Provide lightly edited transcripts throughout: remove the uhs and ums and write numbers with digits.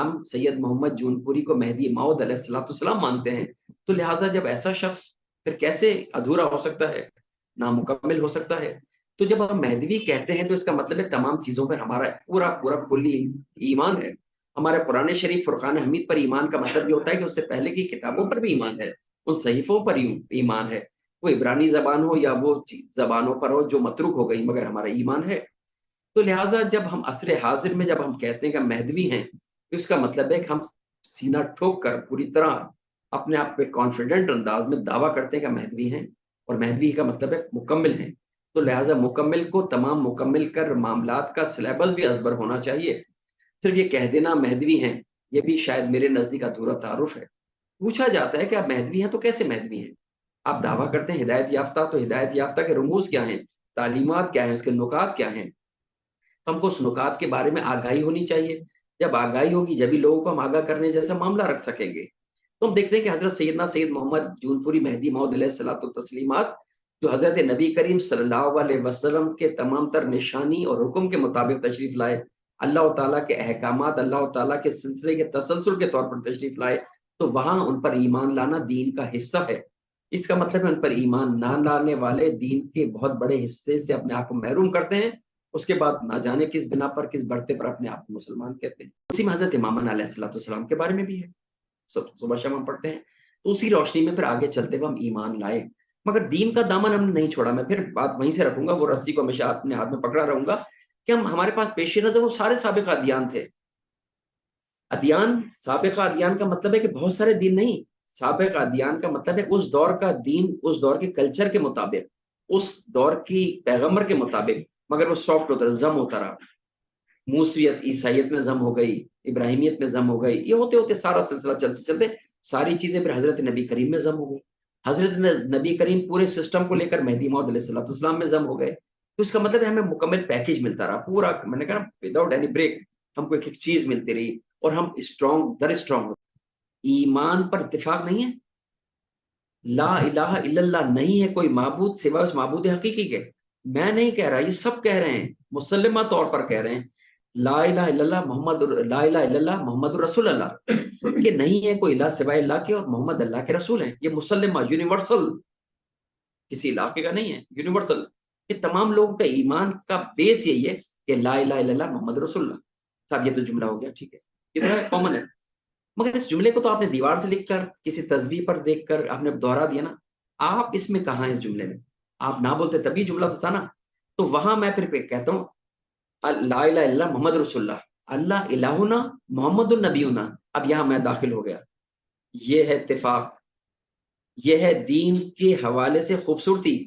ہم سید محمد جونپوری کو مہدی موعود علیہ السلام مانتے ہیں، تو لہٰذا جب ایسا شخص پھر کیسے ادھورا ہو سکتا ہے، نامکمل ہو سکتا ہے؟ تو جب ہم مہدوی کہتے ہیں تو اس کا مطلب ہے تمام چیزوں پر ہمارا پورا پورا کلی ایمان ہے۔ ہمارے قرآن شریف فرقان حمید پر ایمان کا مطلب یہ ہوتا ہے کہ اس سے پہلے کی کتابوں پر بھی ایمان ہے، ان صحیفوں پر ایمان ہے، وہ عبرانی زبان ہو یا وہ زبانوں پر ہو جو متروک ہو گئی، مگر ہمارا ایمان ہے۔ تو لہٰذا جب ہم عصر حاضر میں جب ہم کہتے ہیں کہ ہم مہدوی ہیں، تو اس کا مطلب ہے کہ ہم سینہ ٹھوک کر پوری طرح اپنے آپ پہ کانفیڈنٹ انداز میں دعویٰ کرتے ہیں کہ مہدوی ہیں، اور مہدوی کا مطلب ہے مکمل ہیں۔ تو لہٰذا مکمل کو تمام مکمل کر معاملات کا سلیبس بھی ازبر ہونا چاہیے۔ صرف یہ کہہ دینا مہدوی ہیں، یہ بھی شاید میرے نزدیک ادھورا تعارف ہے۔ پوچھا جاتا ہے کہ آپ مہدوی ہیں تو کیسے مہدوی ہیں؟ آپ دعویٰ کرتے ہیں ہدایت یافتہ، تو ہدایت یافتہ کے رموز کیا ہیں، تعلیمات کیا ہیں، اس کے نکات کیا ہیں؟ ہم کو اس نکات کے بارے میں آگاہی ہونی چاہیے۔ جب آگاہی ہوگی جبھی لوگوں کو ہم آگاہ کرنے جیسا معاملہ رکھ سکیں گے۔ تو ہم دیکھتے ہیں کہ حضرت سیدنا سید محمد جونپوری مہدی موعود علیہ الصلوۃ والتسلیمات جو حضرت نبی کریم صلی اللہ علیہ وسلم کے تمام تر نشانی اور حکم کے مطابق تشریف لائے، اللہ تعالیٰ کے احکامات اللہ تعالیٰ کے سلسلے کے تسلسل کے طور پر تشریف لائے، تو وہاں ان پر ایمان لانا دین کا حصہ ہے۔ اس کا مطلب ہے ان پر ایمان نہ لانے والے دین کے بہت بڑے حصے سے اپنے آپ کو محروم کرتے ہیں، اس کے بعد نہ جانے کس بنا پر کس برتے پر اپنے آپ کو مسلمان کہتے ہیں۔ اسی میں حضرت امام علیہ السلام کے بارے میں بھی ہے، صبح شام ہم پڑھتے ہیں، تو اسی روشنی میں پھر آگے چلتے ہوئے ہم ایمان لائے، مگر دین کا دامن ہم نہیں چھوڑا۔ میں پھر بات وہیں سے رکھوں گا، وہ رسی کو ہمیشہ اپنے ہاتھ میں پکڑا رہوں گا کہ ہمارے پاس پیش نظر وہ سارے سابقہ ادیان تھے۔ ادیان، سابقہ ادیان کا مطلب ہے کہ بہت سارے دین نہیں، سابقہ ادیان کا مطلب ہے اس دور کا دین، اس دور کے کلچر کے مطابق، اس دور کی پیغمبر کے مطابق، مگر وہ سافٹ ہوتا رہا، زم ہوتا رہا۔ موسویت عیسائیت میں زم ہو گئی، ابراہیمیت میں زم ہو گئی، یہ ہوتے ہوتے سارا سلسلہ چلتے چلتے ساری چیزیں پھر حضرت نبی کریم میں زم ہو گئی۔ حضرت نبی کریم پورے سسٹم کو لے کر مہدی موعود علیہ السلام میں زم ہو گئے، تو اس کا مطلب ہے ہمیں مکمل پیکج ملتا رہا پورا، میں نے کہا وداؤٹ اینی بریک ہم کو ایک ایک چیز ملتی رہی، اور ہم اسٹرانگ ایمان پر اتفاق نہیں ہے، لا الہ الا اللہ نہیں ہے کوئی معبود سوا اس معبود حقیقی کے۔ میں نہیں کہہ رہا، یہ سب کہہ رہے ہیں، مسلمہ طور پر کہہ رہے ہیں، لا الہ الا اللہ لا الہ الا اللہ محمد رسول اللہ، کہ نہیں ہے کوئی الہ سوائے اللہ کے، اور محمد اللہ کے رسول ہیں۔ یہ مسلمہ یونیورسل، کسی علاقے کا نہیں ہے، یونیورسل۔ یہ تمام لوگوں کا ایمان کا بیس یہی ہے کہ لا الہ الا اللہ محمد رسول اللہ۔ صاحب یہ تو جملہ ہو گیا، ٹھیک ہے، یہ تو کامن ہے، مگر اس جملے کو تو آپ نے دیوار سے لکھ کر کسی تصویر پر دیکھ کر آپ نے دوہرا دیا نا، آپ اس میں کہاں ہیں اس جملے میں؟ آپ نہ بولتے تبھی جملہ تو تھا نا۔ تو وہاں میں پھر کہتا ہوں لا الہ الا اللہ محمد رسول اللہ، اللہ الہنا محمد النبینا، اب یہاں میں داخل ہو گیا، یہ ہے اتفاق، یہ ہے دین کے حوالے سے خوبصورتی۔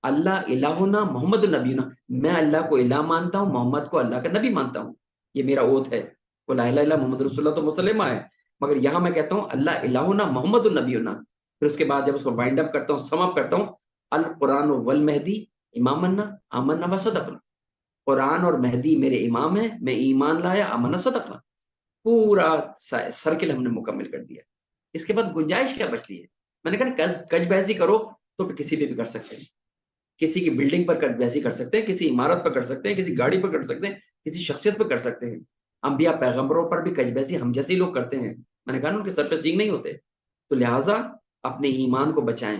اللہ الہنا محمد النبینا، میں اللہ کو الہ مانتا ہوں، محمد کو اللہ کا نبی مانتا ہوں، یہ میرا اوتھ ہے۔ وہ لا الہ الا محمد رسول اللہ تو مسلمہ ہے، مگر یہاں میں کہتا ہوں اللہ الہنا محمد النبینا۔ پھر اس کے بعد جب اس کو وائنڈ اپ کرتا ہوں، سم اپ کرتا ہوں، القرآن والمہدی امامنا آمنا وصدقنا، قرآن اور مہدی میرے امام ہیں، میں ایمان لایا، آمنا صدقنا، پورا سرکل ہم نے مکمل کر دیا۔ اس کے بعد گنجائش کیا بچتی ہے؟ میں نے کہا کج بحثی کرو تو کسی پہ بھی کر سکتے ہیں، کسی کی بلڈنگ پر کج بحثی کر سکتے ہیں، کسی عمارت پر کر سکتے ہیں، کسی گاڑی پر کر سکتے ہیں، کسی شخصیت پر کر سکتے ہیں، انبیاء پیغمبروں پر بھی کج بحثی ہم جیسے ہی لوگ کرتے ہیں۔ میں نے کہا نا ان کے سر پہ سینگ نہیں ہوتے، تو لہٰذا اپنے ایمان کو بچائیں۔